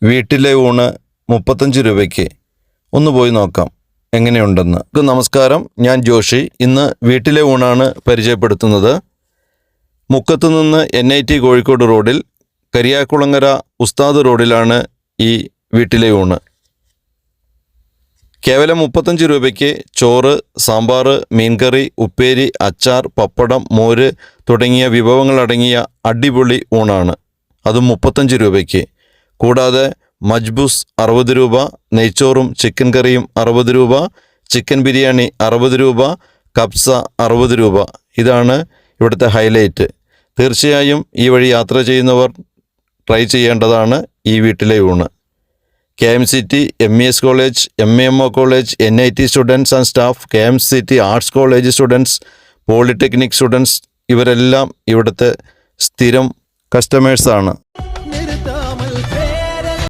വീട്ടിലെ ഊണ് 35 രൂപയ്ക്ക്. ഒന്ന് പോയി നോക്കാം എങ്ങനെയുണ്ടെന്ന്. നമസ്കാരം, ഞാൻ ജോഷി. ഇന്ന് വീട്ടിലെ ഊണാണ് പരിചയപ്പെടുത്തുന്നത്. മുക്കത്ത് നിന്ന് NIT കോഴിക്കോട് റോഡിൽ കരിയാക്കുളങ്ങര ഉസ്താദ് റോഡിലാണ് ഈ വീട്ടിലെ ഊണ്. കേവലം 35 രൂപയ്ക്ക് ചോറ്, സാമ്പാർ, മീൻകറി, ഉപ്പേരി, അച്ചാർ, പപ്പടം, മോര് തുടങ്ങിയ വിഭവങ്ങളടങ്ങിയ അടിപൊളി ഊണാണ്. അതും 35 രൂപയ്ക്ക്. കൂടാതെ മജ്ബൂസ് 60 രൂപ, നെയ്ച്ചോറും ചിക്കൻ കറിയും 60 രൂപ, ചിക്കൻ ബിരിയാണി 60 രൂപ, കബ്സ 60 രൂപ. ഇതാണ് ഇവിടുത്തെ ഹൈലൈറ്റ്. തീർച്ചയായും ഈ വഴി യാത്ര ചെയ്യുന്നവർ ട്രൈ ചെയ്യേണ്ടതാണ് ഈ വീട്ടിലെ ഊണ്. KMCT, MES college, MAMO college, NIT students and staff, KMCT arts college students, polytechnic students ഇവരെല്ലാം ഇവിടുത്തെ സ്ഥിരം കസ്റ്റമേഴ്സാണ്.